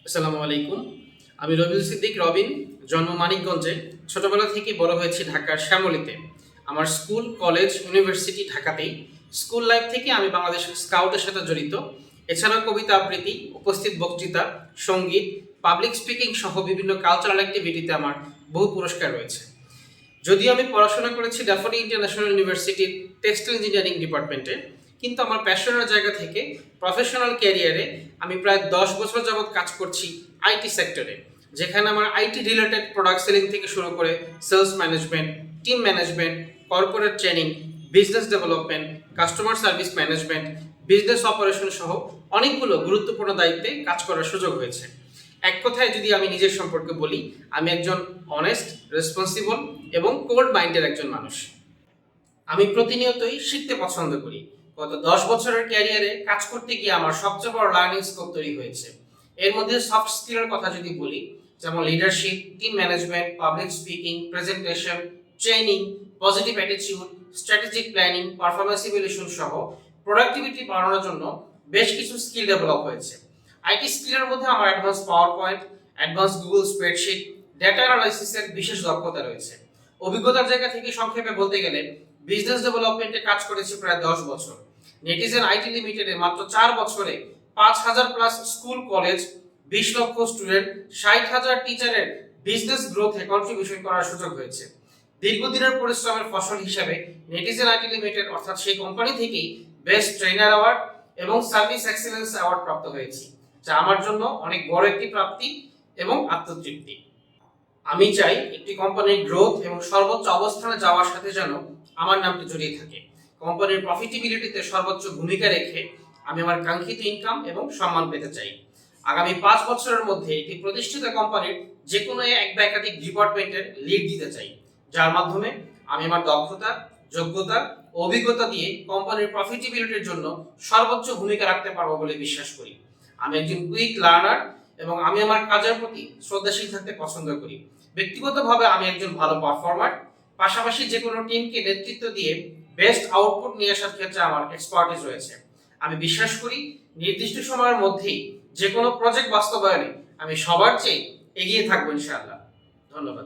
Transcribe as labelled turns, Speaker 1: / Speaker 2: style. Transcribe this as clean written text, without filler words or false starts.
Speaker 1: আসসালামু আলাইকুম। আমি রবিউল সিদ্দিক রবিন। জন্ম মানিকগঞ্জে। ছোটবেলা থেকে বড় হয়েছি ঢাকার শ্যামলীতে। আমার স্কুল, কলেজ, ইউনিভার্সিটি ঢাকাতেই। স্কুল লাইফ থেকে আমি বাংলাদেশ স্কাউটের সাথে জড়িত। এছাড়া কবিতা আবৃত্তি, উপস্থিত বক্তৃতা, সঙ্গীত, পাবলিক স্পিকিং সহ বিভিন্ন কালচারাল অ্যাক্টিভিটিতে আমার বহু পুরস্কার রয়েছে। যদিও আমি পড়াশোনা করেছি ড্যাফোডি ইন্টারন্যাশনাল ইউনিভার্সিটির টেক্সটাইল ইঞ্জিনিয়ারিং ডিপার্টমেন্টে, কিন্তু আমার প্যাশনের জায়গা থেকে প্রফেশনাল ক্যারিয়ারে আমি প্রায় 10 বছর যাবৎ কাজ করছি আইটি সেক্টরে, যেখানে আমার আইটি রিলেটেড প্রোডাক্ট সেলিং থেকে শুরু করে sales management, team management, corporate training, business development, customer service management, business operation সহ অনেকগুলো গুরুত্বপূর্ণ দায়িত্বে কাজ করার সুযোগ হয়েছে। এক কথায় যদি আমি নিজের সম্পর্কে বলি, আমি একজন অনেস্ট, রেসপন্সিবল এবং কোল্ড মাইন্ডের একজন মানুষ। আমি প্রতিনিয়তই শিখতে পছন্দ করি। গত 10 বছরের ক্যারিয়ারে কাজ করতে গিয়ে আমার সবচেয়ে বড় লার্নিং স্কোপ তৈরি হয়েছে। এর মধ্যে সফট স্কিলের কথা যদি বলি, যেমন leadership, team management, public speaking, presentation, training, positive attitude, strategic planning, performance evaluation সহ প্রোডাক্টিভিটি বাড়ানোর জন্য বেশ কিছু স্কিল ডেভেলপ হয়েছে। আইটি স্কিলের মধ্যে আমার advance power point, advance Google spreadsheet, data অ্যানালাইসিসের বিশেষ দক্ষতা রয়েছে। অভিজ্ঞতার জায়গা থেকে সংক্ষেপে বলতে গেলে, বিজনেস ডেভেলপমেন্টে কাজ করেছি প্রায় 10 বছর। নেটিজেন আইটি লিমিটেডে মাত্র 4 বছরে 5,000 প্লাস স্কুল, কলেজ, 20 লক্ষ স্টুডেন্ট, 60,000 টিচারের বিজনেস গ্রোথে কন্ট্রিবিউশন করার সুযোগ হয়েছে। দীর্ঘদিনের পরিশ্রমের ফসল হিসেবে নেটিজেন আইটি লিমিটেড অর্থাৎ সেই কোম্পানি থেকেই বেস্ট ট্রেনার অ্যাওয়ার্ড এবং সার্ভিস এক্সেলেন্স অ্যাওয়ার্ড প্রাপ্ত হয়েছি, যা আমার জন্য অনেক বড় একটি প্রাপ্তি এবং আত্মতৃপ্তি। আমি চাই একটি কোম্পানির গ্রোথ এবং সর্বোচ্চ অবস্থানে যাওয়ার সাথে যেন আমার নামটি জড়িয়ে থাকে। কোম্পানির প্রফিটেবিলিটিতে সর্বোচ্চ ভূমিকা রেখে আমি আমার কাঙ্ক্ষিত ইনকাম এবং সম্মান পেতে চাই। আগামী 5 বছরের মধ্যে একটি প্রতিষ্ঠিত কোম্পানির যে কোনো এক বা একাধিক ডিপার্টমেন্টের লিড দিতে চাই, যার মাধ্যমে আমি আমার দক্ষতা, যোগ্যতা ও অভিজ্ঞতা দিয়ে কোম্পানির প্রফিটেবিলিটির জন্য সর্বোচ্চ ভূমিকা রাখতে পারবো বলে বিশ্বাস করি। আমি একজন কুইক লার্নার এবং আমি আমার কাজের প্রতি শ্রদ্ধাশীল থাকতে পছন্দ করি। ব্যক্তিগতভাবে আমি একজন ভালো পারফর্মার, পাশাপাশি যে কোনো টিমকে নেতৃত্ব দিয়ে বেস্ট আউটপুট নিয়ে আসার ক্ষেত্রে আমার এক্সপার্টিস রয়েছে। আমি বিশ্বাস করি নির্দিষ্ট সময়ের মধ্যেই যে কোনো প্রজেক্ট বাস্তবায়নে আমি সবার চেয়ে এগিয়ে থাকবো ইনশাআল্লাহ। ধন্যবাদ।